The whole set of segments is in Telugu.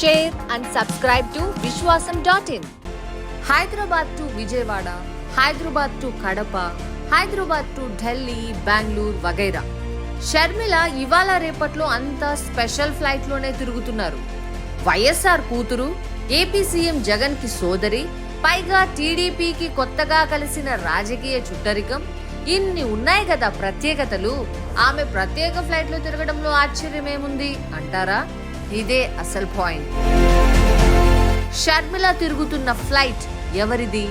share and subscribe to Vishwasam.in. Hyderabad to Vijayawada, Hyderabad to Kadapa, Hyderabad to Delhi, Bangalore, వగైరా. షర్మిల ఇవాళ రేపట్లో అంతా స్పెషల్ ఫ్లైట్ లోనే తిరుగుతున్నారు. వైఎస్ఆర్ కూతురు, ఏపీ సీఎం జగన్ కి సోదరి, పైగా టీడీపీకి కొత్తగా కలిసిన రాజకీయ చుట్టరికం, ఇన్ని ఉన్నాయి కదా ప్రత్యేకతలు. ఆమె ప్రత్యేక ఫ్లైట్ లో తిరగడంలో ఆశ్చర్యమేముంది అంటారా? ఇదే అసలు పాయింట్. షర్మిల తిరుగుతున్న ఫ్లైట్ ఎవరిది?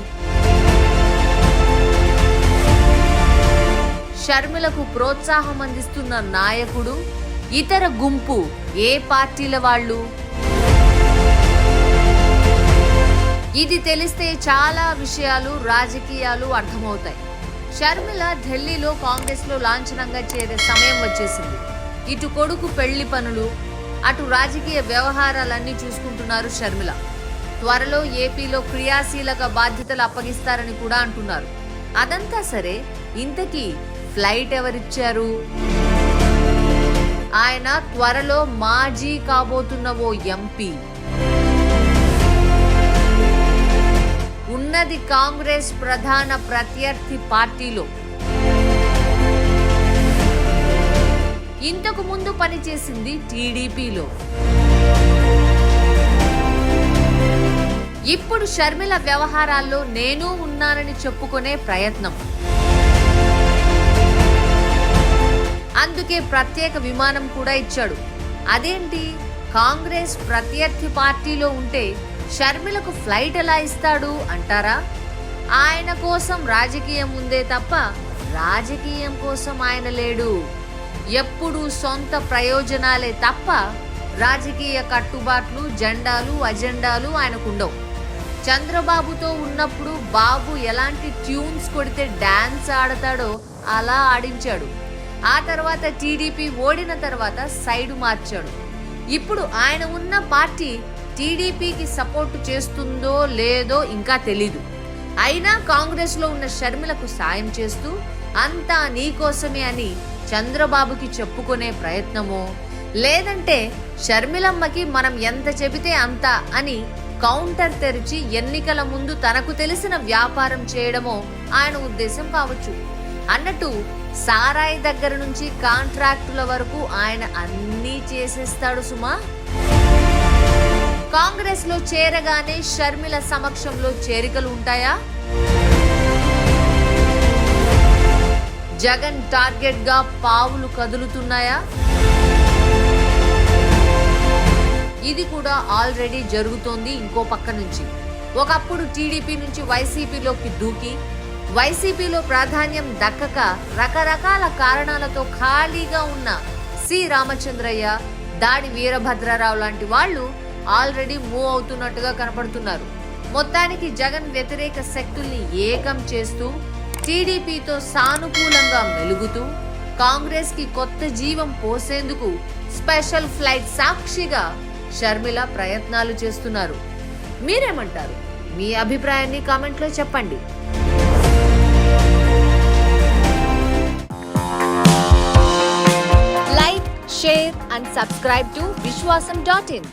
షర్మిలకు ప్రోత్సాహం అందిస్తున్న నాయకుడు, ఇతర గుంపు ఏ పార్టీల వాళ్ళు? ఇది తెలిస్తే చాలా విషయాలు, రాజకీయాలు అర్థమవుతాయి. షర్మిల ఢిల్లీలో కాంగ్రెస్ లో లాంఛనంగా చేరే సమయం వచ్చేసింది. ఇటు కొడుకు పెళ్లి పనులు, అటు రాజకీయ వ్యవహారాలన్నీ చూసుకుంటున్నారు షర్మిల. త్వరలో ఏపీలో క్రియాశీలక బాధ్యతలు అప్పగిస్తారని కూడా అంటున్నారు. అదంతా సరే, ఇంతకీ ఫ్లైట్ ఎవరిచ్చారు? ఆయన త్వరలో మాజీ కాబోతున్న ఓ ఎంపీ. ఉన్నది కాంగ్రెస్ ప్రధాన ప్రత్యర్థి పార్టీలో. ఇంతకు ముందు పనిచేసింది టీడీపీలో. ఇప్పుడు షర్మిల వ్యవహారాల్లో నేను ఉన్నానని చెప్పుకునే ప్రయత్నం. అందుకే ప్రత్యేక విమానం కూడా ఇచ్చాడు. అదేంటి, కాంగ్రెస్ ప్రత్యర్థి పార్టీలో ఉంటే షర్మిలకు ఫ్లైట్ ఎలా ఇస్తాడు అంటారా? ఆయన కోసం రాజకీయం ఉందే తప్ప రాజకీయం కోసం ఆయన లేడు. ఎప్పుడూ సొంత ప్రయోజనాలే తప్ప రాజకీయ కట్టుబాట్లు, జెండాలు, అజెండాలు ఆయనకుండవు. చంద్రబాబుతో ఉన్నప్పుడు బాబు ఎలాంటి ట్యూన్స్ కొడితే డాన్స్ ఆడతాడో అలా ఆడించాడు. ఆ తర్వాత టీడీపీ ఓడిన తర్వాత సైడు మార్చాడు. ఇప్పుడు ఆయన ఉన్న పార్టీ టీడీపీకి సపోర్టు చేస్తుందో లేదో ఇంకా తెలీదు. అయినా కాంగ్రెస్ లో ఉన్న షర్మిలకు సాయం చేస్తూ అంతా నీకోసమే అని చంద్రబాబుకి చెప్పుకునే ప్రయత్నమో, లేదంటే షర్మిలమ్మకి మనం ఎంత చెబితే అంత అని కౌంటర్ తెరిచి ఎన్నికల ముందు తనకు తెలిసిన వ్యాపారం చేయడమో ఆయన ఉద్దేశం కావచ్చు. అన్నట్టు సారాయి దగ్గర నుంచి కాంట్రాక్టుల వరకు ఆయన అన్నీ చేసేస్తాడు సుమా. కాంగ్రెస్ లో చేరగానే షర్మిల సమక్షంలో చేరికలు ఉంటాయా? జగన్ టార్గెట్ గా పావులు కదులుతున్నాయా? ఇది కూడా ఆల్రెడీ జరుగుతోంది. ఇంకో పక్క నుంచి ఒకప్పుడు టీడీపీ నుంచి వైసీపీలోకి దూకి, వైసీపీలో ప్రాధాన్యం దక్కక రకరకాల కారణాలతో ఖాళీగా ఉన్న సి రామచంద్రయ్య, దాడి వీరభద్రరావు లాంటి వాళ్ళు ఆల్రెడీ మూవ్ అవుతున్నట్టుగా కనపడుతున్నారు. మొత్తానికి జగన్ వ్యతిరేక శక్తుల్ని ఏకం చేస్తూ, టీడీపీతో సానుకూలంగా మెలుగుతూ, కాంగ్రెస్ కి కొత్త జీవం పోసేందుకు స్పెషల్ ఫ్లైట్ సాక్షిగా షర్మిల ప్రయత్నాలు చేస్తున్నారు. మీరేమంటారు? మీ అభిప్రాయాన్ని కామెంట్లో చెప్పండి. Like, share and subscribe to Vishwasam.in.